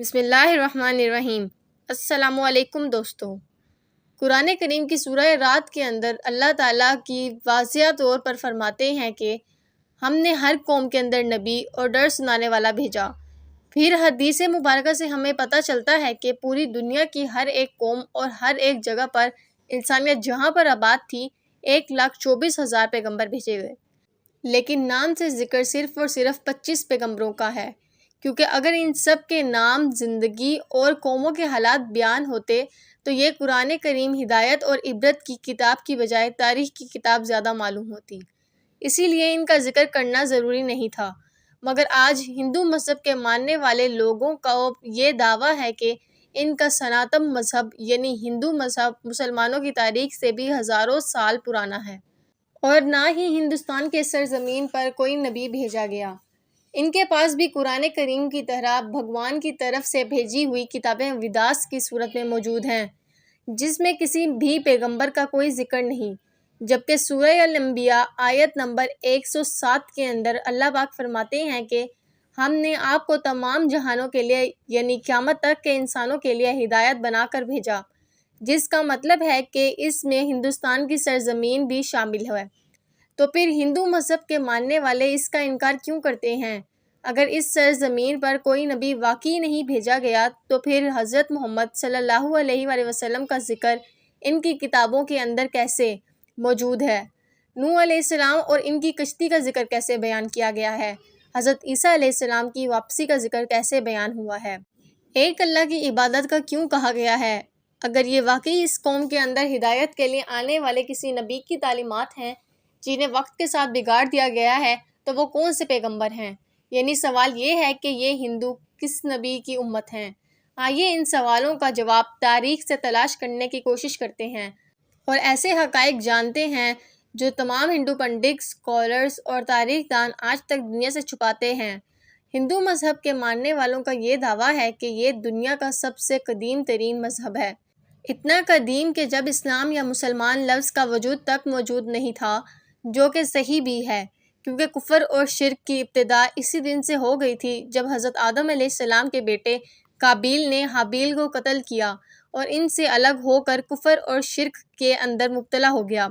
بسم اللہ الرحمن الرحیم۔ السلام علیکم دوستو۔ قرآن کریم کی سورہ رات کے اندر اللہ تعالیٰ کی واضح طور پر فرماتے ہیں کہ ہم نے ہر قوم کے اندر نبی اور ڈر سنانے والا بھیجا۔ پھر حدیث مبارکہ سے ہمیں پتہ چلتا ہے کہ پوری دنیا کی ہر ایک قوم اور ہر ایک جگہ پر انسانیت جہاں پر آباد تھی 1,24,000 پیغمبر بھیجے گئے، لیکن نام سے ذکر صرف اور صرف 25 پیغمبروں کا ہے، کیونکہ اگر ان سب کے نام، زندگی اور قوموں کے حالات بیان ہوتے تو یہ قرآن کریم ہدایت اور عبرت کی کتاب کی بجائے تاریخ کی کتاب زیادہ معلوم ہوتی، اسی لیے ان کا ذکر کرنا ضروری نہیں تھا۔ مگر آج ہندو مذہب کے ماننے والے لوگوں کا یہ دعویٰ ہے کہ ان کا سناتن مذہب یعنی ہندو مذہب مسلمانوں کی تاریخ سے بھی ہزاروں سال پرانا ہے، اور نہ ہی ہندوستان کے سرزمین پر کوئی نبی بھیجا گیا۔ ان کے پاس بھی قرآن کریم کی طرح بھگوان کی طرف سے بھیجی ہوئی کتابیں ویداس کی صورت میں موجود ہیں، جس میں کسی بھی پیغمبر کا کوئی ذکر نہیں، جبکہ سورہ الانبیاء آیت نمبر 107 کے اندر اللہ پاک فرماتے ہیں کہ ہم نے آپ کو تمام جہانوں کے لیے یعنی قیامت تک کے انسانوں کے لیے ہدایت بنا کر بھیجا، جس کا مطلب ہے کہ اس میں ہندوستان کی سرزمین بھی شامل ہے۔ تو پھر ہندو مذہب کے ماننے والے اس کا انکار کیوں کرتے ہیں؟ اگر اس سرزمین پر کوئی نبی واقعی نہیں بھیجا گیا تو پھر حضرت محمد صلی اللہ علیہ وآلہ وسلم کا ذکر ان کی کتابوں کے اندر کیسے موجود ہے؟ نوح علیہ السلام اور ان کی کشتی کا ذکر کیسے بیان کیا گیا ہے؟ حضرت عیسیٰ علیہ السلام کی واپسی کا ذکر کیسے بیان ہوا ہے؟ ایک اللہ کی عبادت کا کیوں کہا گیا ہے؟ اگر یہ واقعی اس قوم کے اندر ہدایت کے لیے آنے والے کسی نبی کی تعلیمات ہیں جنہیں وقت کے ساتھ بگاڑ دیا گیا ہے تو وہ کون سے پیغمبر ہیں؟ یعنی سوال یہ ہے کہ یہ ہندو کس نبی کی امت ہیں؟ آئیے ان سوالوں کا جواب تاریخ سے تلاش کرنے کی کوشش کرتے ہیں اور ایسے حقائق جانتے ہیں جو تمام ہندو پنڈت، اسکالرز اور تاریخ دان آج تک دنیا سے چھپاتے ہیں۔ ہندو مذہب کے ماننے والوں کا یہ دعویٰ ہے کہ یہ دنیا کا سب سے قدیم ترین مذہب ہے، اتنا قدیم کہ جب اسلام یا مسلمان لفظ کا وجود تک موجود نہیں تھا، جو کہ صحیح بھی ہے، کیونکہ کفر اور شرک کی ابتدا اسی دن سے ہو گئی تھی جب حضرت آدم علیہ السلام کے بیٹے قابیل نے حابیل کو قتل کیا اور ان سے الگ ہو کر کفر اور شرک کے اندر مبتلا ہو گیا۔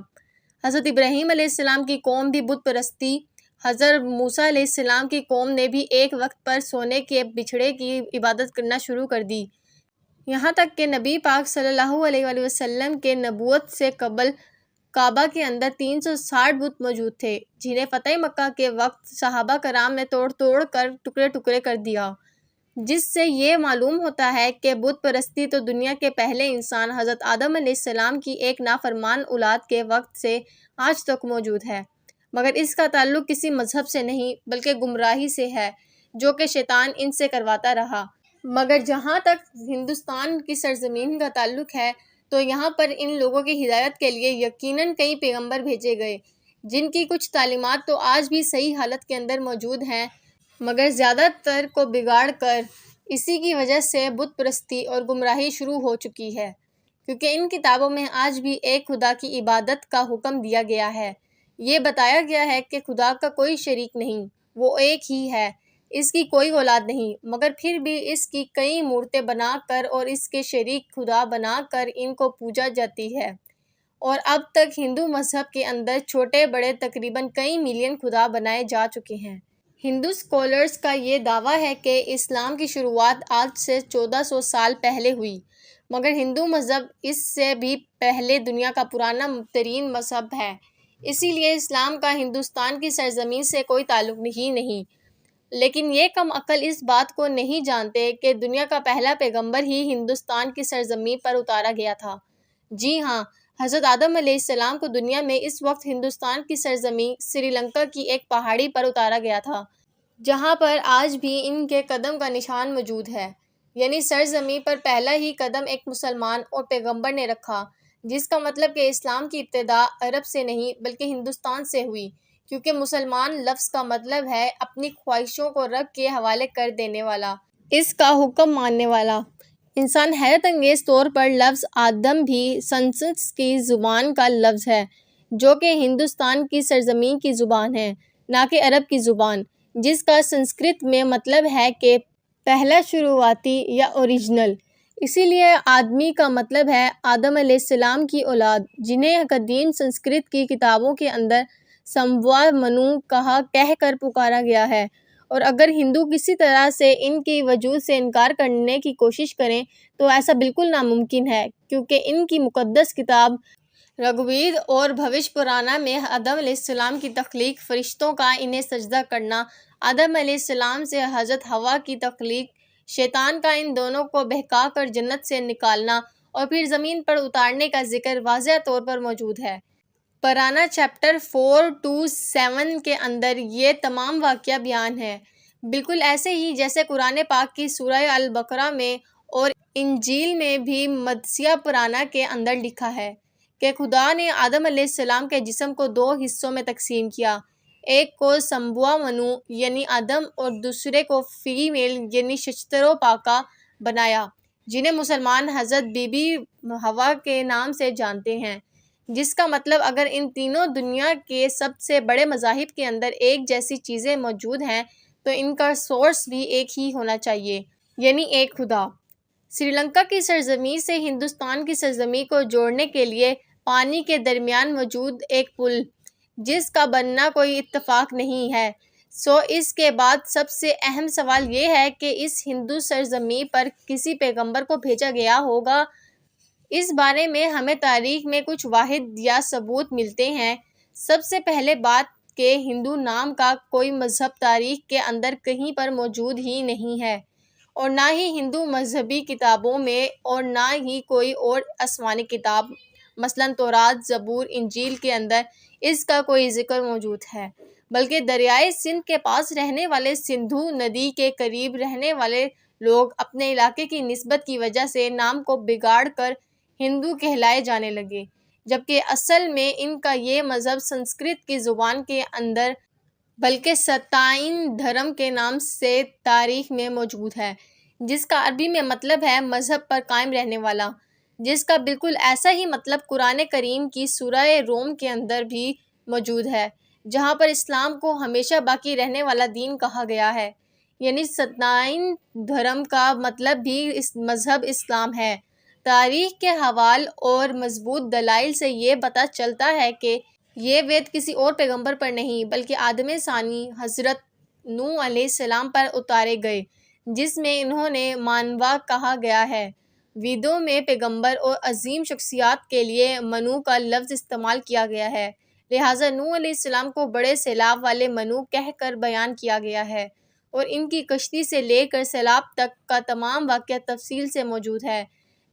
حضرت ابراہیم علیہ السلام کی قوم بھی بت پرستی، حضرت موسیٰ علیہ السلام کی قوم نے بھی ایک وقت پر سونے کے بچھڑے کی عبادت کرنا شروع کر دی، یہاں تک کہ نبی پاک صلی اللہ علیہ وآلہ وسلم کے نبوت سے قبل کعبہ کے اندر 360 بت موجود تھے، جنہیں فتح مکہ کے وقت صحابہ کرام نے توڑ کر ٹکڑے ٹکڑے کر دیا، جس سے یہ معلوم ہوتا ہے کہ بت پرستی تو دنیا کے پہلے انسان حضرت آدم علیہ السلام کی ایک نافرمان اولاد کے وقت سے آج تک موجود ہے، مگر اس کا تعلق کسی مذہب سے نہیں بلکہ گمراہی سے ہے جو کہ شیطان ان سے کرواتا رہا۔ مگر جہاں تک ہندوستان کی سرزمین کا تعلق ہے تو یہاں پر ان لوگوں کی ہدایت کے لیے یقیناً کئی پیغمبر بھیجے گئے، جن کی کچھ تعلیمات تو آج بھی صحیح حالت کے اندر موجود ہیں، مگر زیادہ تر کو بگاڑ کر اسی کی وجہ سے بت پرستی اور گمراہی شروع ہو چکی ہے، کیونکہ ان کتابوں میں آج بھی ایک خدا کی عبادت کا حکم دیا گیا ہے۔ یہ بتایا گیا ہے کہ خدا کا کوئی شریک نہیں، وہ ایک ہی ہے، اس کی کوئی اولاد نہیں، مگر پھر بھی اس کی کئی مورتیں بنا کر اور اس کے شریک خدا بنا کر ان کو پوجا جاتی ہے، اور اب تک ہندو مذہب کے اندر چھوٹے بڑے تقریباً کئی ملین خدا بنائے جا چکے ہیں۔ ہندو اسکالرز کا یہ دعویٰ ہے کہ اسلام کی شروعات آج سے 1400 سال پہلے ہوئی، مگر ہندو مذہب اس سے بھی پہلے دنیا کا پرانا ترین مذہب ہے، اسی لیے اسلام کا ہندوستان کی سرزمین سے کوئی تعلق ہی نہیں۔ لیکن یہ کم عقل اس بات کو نہیں جانتے کہ دنیا کا پہلا پیغمبر ہی ہندوستان کی سرزمین پر اتارا گیا تھا۔ جی ہاں، حضرت آدم علیہ السلام کو دنیا میں اس وقت ہندوستان کی سرزمین سری لنکا کی ایک پہاڑی پر اتارا گیا تھا، جہاں پر آج بھی ان کے قدم کا نشان موجود ہے، یعنی سرزمین پر پہلا ہی قدم ایک مسلمان اور پیغمبر نے رکھا، جس کا مطلب کہ اسلام کی ابتدا عرب سے نہیں بلکہ ہندوستان سے ہوئی، کیونکہ مسلمان لفظ کا مطلب ہے اپنی خواہشوں کو رب کے حوالے کر دینے والا، اس کا حکم ماننے والا انسان۔ حیرت انگیز طور پر لفظ آدم بھی سنسکرت کی زبان کا لفظ ہے، جو کہ ہندوستان کی سرزمین کی زبان ہے، نہ کہ عرب کی زبان، جس کا سنسکرت میں مطلب ہے کہ پہلا شروعاتی یا اوریجنل۔ اسی لیے آدمی کا مطلب ہے آدم علیہ السلام کی اولاد، جنہیں قدیم سنسکرت کی کتابوں کے اندر سموا منو کہہ کر پکارا گیا ہے۔ اور اگر ہندو کسی طرح سے ان کی وجود سے انکار کرنے کی کوشش کریں تو ایسا بالکل ناممکن ہے، کیونکہ ان کی مقدس کتاب رگ وید اور بھوش پرانا میں آدم علیہ السلام کی تخلیق، فرشتوں کا انہیں سجدہ کرنا، آدم علیہ السلام سے حضرت حوا کی تخلیق، شیطان کا ان دونوں کو بہکا کر جنت سے نکالنا اور پھر زمین پر اتارنے کا ذکر واضح طور پر موجود ہے۔ پرانا چیپٹر 4-7 کے اندر یہ تمام واقعہ بیان ہے، بالکل ایسے ہی جیسے قرآن پاک کی سورہ البقرہ میں اور انجیل میں بھی مدثیہ پرانا کے اندر لکھا ہے کہ خدا نے آدم علیہ السلام کے جسم کو 2 حصوں میں تقسیم کیا، ایک کو سمبوا منو یعنی آدم اور دوسرے کو فی میل یعنی ششترو پاکا بنایا، جنہیں مسلمان حضرت بی بی حوا کے نام سے جانتے ہیں، جس کا مطلب اگر ان تینوں دنیا کے سب سے بڑے مذاہب کے اندر ایک جیسی چیزیں موجود ہیں تو ان کا سورس بھی ایک ہی ہونا چاہیے، یعنی ایک خدا۔ سری لنکا کی سرزمین سے ہندوستان کی سرزمین کو جوڑنے کے لیے پانی کے درمیان موجود ایک پل، جس کا بننا کوئی اتفاق نہیں ہے۔ اس کے بعد سب سے اہم سوال یہ ہے کہ اس ہندو سرزمین پر کسی پیغمبر کو بھیجا گیا ہوگا۔ اس بارے میں ہمیں تاریخ میں کچھ واحد یا ثبوت ملتے ہیں۔ سب سے پہلے بات کہ ہندو نام کا کوئی مذہب تاریخ کے اندر کہیں پر موجود ہی نہیں ہے، اور نہ ہی ہندو مذہبی کتابوں میں اور نہ ہی کوئی اور آسمانی کتاب مثلاً تورات، زبور، انجیل کے اندر اس کا کوئی ذکر موجود ہے، بلکہ دریائے سندھ کے پاس رہنے والے سندھو ندی کے قریب رہنے والے لوگ اپنے علاقے کی نسبت کی وجہ سے نام کو بگاڑ کر ہندو کہلائے جانے لگے، جبکہ اصل میں ان کا یہ مذہب سنسکرت کی زبان کے اندر بلکہ ستائن دھرم کے نام سے تاریخ میں موجود ہے، جس کا عربی میں مطلب ہے مذہب پر قائم رہنے والا، جس کا بالکل ایسا ہی مطلب قرآن کریم کی سورہ روم کے اندر بھی موجود ہے، جہاں پر اسلام کو ہمیشہ باقی رہنے والا دین کہا گیا ہے، یعنی ستائن دھرم کا مطلب بھی مذہب اسلام ہے۔ تاریخ کے حوال اور مضبوط دلائل سے یہ پتہ چلتا ہے کہ یہ وید کسی اور پیغمبر پر نہیں بلکہ آدم ثانی حضرت نوح علیہ السلام پر اتارے گئے، جس میں انہوں نے مانوا کہا گیا ہے۔ ویدوں میں پیغمبر اور عظیم شخصیات کے لیے منو کا لفظ استعمال کیا گیا ہے، لہٰذا نوح علیہ السلام کو بڑے سیلاب والے منو کہہ کر بیان کیا گیا ہے، اور ان کی کشتی سے لے کر سیلاب تک کا تمام واقعہ تفصیل سے موجود ہے،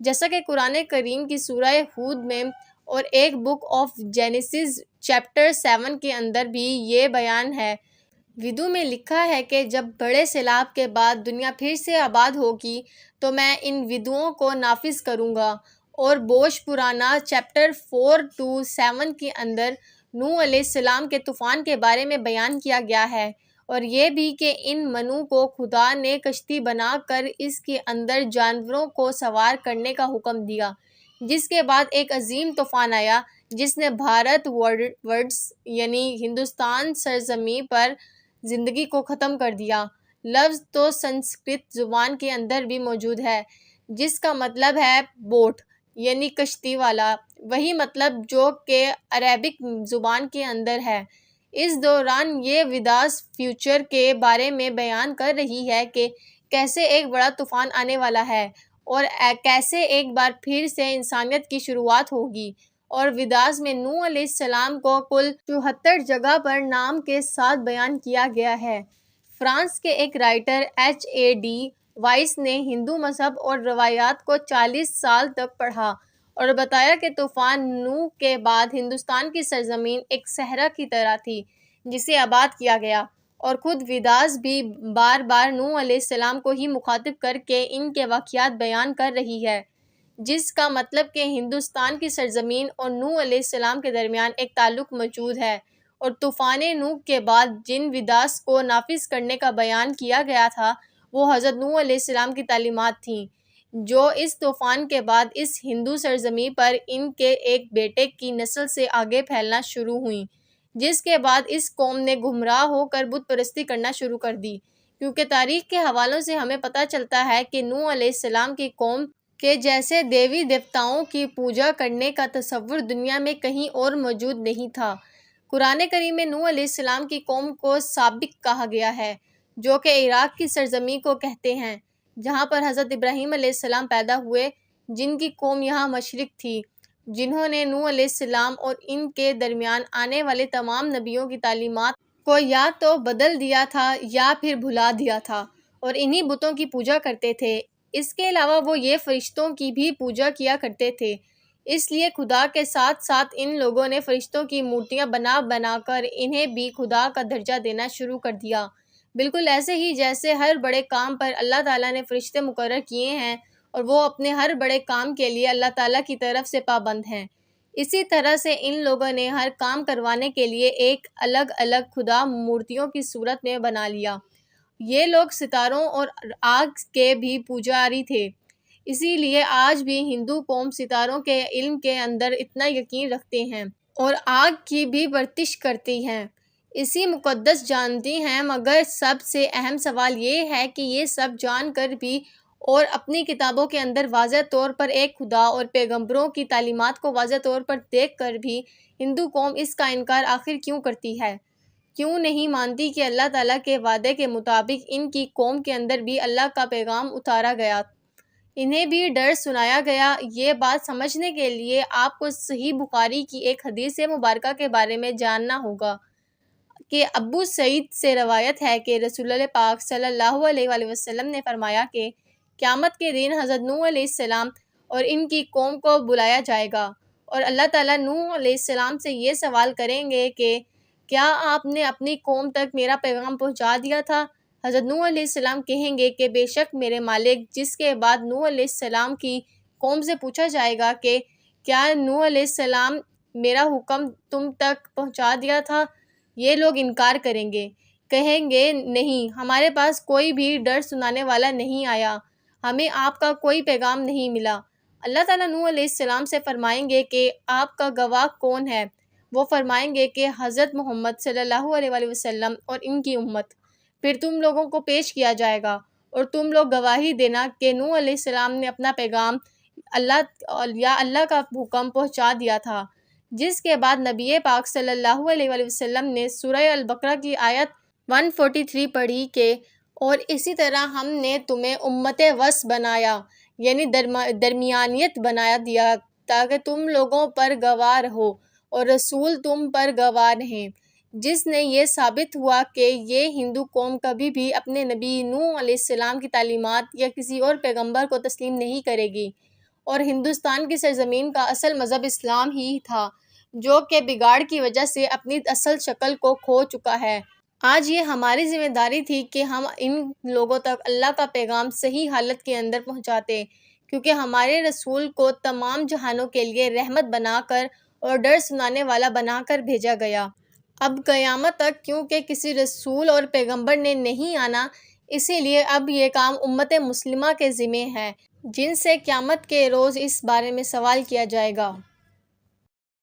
جیسا کہ قرآن کریم کی سورہ ہود میں اور ایک بک آف جینیسس چیپٹر 7 کے اندر بھی یہ بیان ہے۔ ویدوں میں لکھا ہے کہ جب بڑے سیلاب کے بعد دنیا پھر سے آباد ہوگی تو میں ان ویدوں کو نافذ کروں گا، اور بھوش پرانا چیپٹر 4-7 کے اندر نوح علیہ السلام کے طوفان کے بارے میں بیان کیا گیا ہے، اور یہ بھی کہ ان منو کو خدا نے کشتی بنا کر اس کے اندر جانوروں کو سوار کرنے کا حکم دیا، جس کے بعد ایک عظیم طوفان آیا جس نے بھارت ورڈز یعنی ہندوستان سرزمین پر زندگی کو ختم کر دیا۔ لفظ تو سنسکرت زبان کے اندر بھی موجود ہے، جس کا مطلب ہے بوٹ یعنی کشتی والا، وہی مطلب جو کہ عربک زبان کے اندر ہے۔ اس دوران یہ ویداس فیوچر کے بارے میں بیان کر رہی ہے کہ کیسے ایک بڑا طوفان آنے والا ہے اور کیسے ایک بار پھر سے انسانیت کی شروعات ہوگی، اور ویداس میں نوح علیہ السلام کو کل 74 جگہ پر نام کے ساتھ بیان کیا گیا ہے۔ فرانس کے ایک رائٹر HAD وائس نے ہندو مذہب اور روایات کو 40 سال تک پڑھا اور بتایا کہ طوفان نوح کے بعد ہندوستان کی سرزمین ایک صحرا کی طرح تھی جسے آباد کیا گیا، اور خود ویداس بھی بار بار نوح علیہ السلام کو ہی مخاطب کر کے ان کے واقعات بیان کر رہی ہے، جس کا مطلب کہ ہندوستان کی سرزمین اور نوح علیہ السلام کے درمیان ایک تعلق موجود ہے، اور طوفان نوح کے بعد جن ویداس کو نافذ کرنے کا بیان کیا گیا تھا وہ حضرت نوح علیہ السلام کی تعلیمات تھیں، جو اس طوفان کے بعد اس ہندو سرزمین پر ان کے ایک بیٹے کی نسل سے آگے پھیلنا شروع ہوئیں، جس کے بعد اس قوم نے گمراہ ہو کر بت پرستی کرنا شروع کر دی، کیونکہ تاریخ کے حوالوں سے ہمیں پتہ چلتا ہے کہ نوح علیہ السلام کی قوم کے جیسے دیوی دیوتاؤں کی پوجا کرنے کا تصور دنیا میں کہیں اور موجود نہیں تھا۔ قرآن کریم میں نوح علیہ السلام کی قوم کو سابق کہا گیا ہے، جو کہ عراق کی سرزمین کو کہتے ہیں، جہاں پر حضرت ابراہیم علیہ السلام پیدا ہوئے، جن کی قوم یہاں مشرک تھی، جنہوں نے نوح علیہ السلام اور ان کے درمیان آنے والے تمام نبیوں کی تعلیمات کو یا تو بدل دیا تھا یا پھر بھلا دیا تھا، اور انہی بتوں کی پوجا کرتے تھے۔ اس کے علاوہ وہ یہ فرشتوں کی بھی پوجا کیا کرتے تھے، اس لیے خدا کے ساتھ ساتھ ان لوگوں نے فرشتوں کی مورتیاں بنا بنا کر انہیں بھی خدا کا درجہ دینا شروع کر دیا، بالکل ایسے ہی جیسے ہر بڑے کام پر اللہ تعالیٰ نے فرشتے مقرر کیے ہیں اور وہ اپنے ہر بڑے کام کے لیے اللہ تعالیٰ کی طرف سے پابند ہیں۔ اسی طرح سے ان لوگوں نے ہر کام کروانے کے لیے ایک الگ الگ خدا مورتیوں کی صورت میں بنا لیا۔ یہ لوگ ستاروں اور آگ کے بھی پجاری تھے، اسی لیے آج بھی ہندو قوم ستاروں کے علم کے اندر اتنا یقین رکھتے ہیں اور آگ کی بھی پرستش کرتی ہیں، اسی مقدس جانتی ہیں۔ مگر سب سے اہم سوال یہ ہے کہ یہ سب جان کر بھی اور اپنی کتابوں کے اندر واضح طور پر ایک خدا اور پیغمبروں کی تعلیمات کو واضح طور پر دیکھ کر بھی ہندو قوم اس کا انکار آخر کیوں کرتی ہے؟ کیوں نہیں مانتی کہ اللہ تعالیٰ کے وعدے کے مطابق ان کی قوم کے اندر بھی اللہ کا پیغام اتارا گیا، انہیں بھی ڈر سنایا گیا؟ یہ بات سمجھنے کے لیے آپ کو صحیح بخاری کی ایک حدیث مبارکہ کے بارے میں جاننا ہوگا کہ ابو سعید سے روایت ہے کہ رسول اللہ پاک صلی اللہ علیہ وآلہ وسلم نے فرمایا کہ قیامت کے دن حضرت نوح علیہ السلام اور ان کی قوم کو بلایا جائے گا، اور اللہ تعالیٰ نوح علیہ السلام سے یہ سوال کریں گے کہ کیا آپ نے اپنی قوم تک میرا پیغام پہنچا دیا تھا؟ حضرت نوح علیہ السلام کہیں گے کہ بے شک میرے مالک، جس کے بعد نوح علیہ السلام کی قوم سے پوچھا جائے گا کہ کیا نوح علیہ السلام میرا حکم تم تک پہنچا دیا تھا؟ یہ لوگ انکار کریں گے، کہیں گے نہیں، ہمارے پاس کوئی بھی ڈر سنانے والا نہیں آیا، ہمیں آپ کا کوئی پیغام نہیں ملا۔ اللہ تعالیٰ نوح علیہ السلام سے فرمائیں گے کہ آپ کا گواہ کون ہے؟ وہ فرمائیں گے کہ حضرت محمد صلی اللہ علیہ وآلہ وسلم اور ان کی امت۔ پھر تم لوگوں کو پیش کیا جائے گا اور تم لوگ گواہی دینا کہ نوح علیہ السلام نے اپنا پیغام اللہ کا حکم پہنچا دیا تھا، جس کے بعد نبی پاک صلی اللہ علیہ وآلہ وسلم نے سورہ البقرہ کی آیت 143 پڑھی کہ اور اسی طرح ہم نے تمہیں امت وسط بنایا، یعنی درمیانیت بنا دیا، تاکہ تم لوگوں پر گواہ رہو اور رسول تم پر گواہ رہیں، جس نے یہ ثابت ہوا کہ یہ ہندو قوم کبھی بھی اپنے نبی نوح علیہ السلام کی تعلیمات یا کسی اور پیغمبر کو تسلیم نہیں کرے گی، اور ہندوستان کی سرزمین کا اصل مذہب اسلام ہی تھا، جو کہ بگاڑ کی وجہ سے اپنی اصل شکل کو کھو چکا ہے۔ آج یہ ہماری ذمہ داری تھی کہ ہم ان لوگوں تک اللہ کا پیغام صحیح حالت کے اندر پہنچاتے، کیونکہ ہمارے رسول کو تمام جہانوں کے لیے رحمت بنا کر اور ڈر سنانے والا بنا کر بھیجا گیا۔ اب قیامت تک کیونکہ کسی رسول اور پیغمبر نے نہیں آنا، اسی لیے اب یہ کام امت مسلمہ کے ذمہ ہے، جن سے قیامت کے روز اس بارے میں سوال کیا جائے گا۔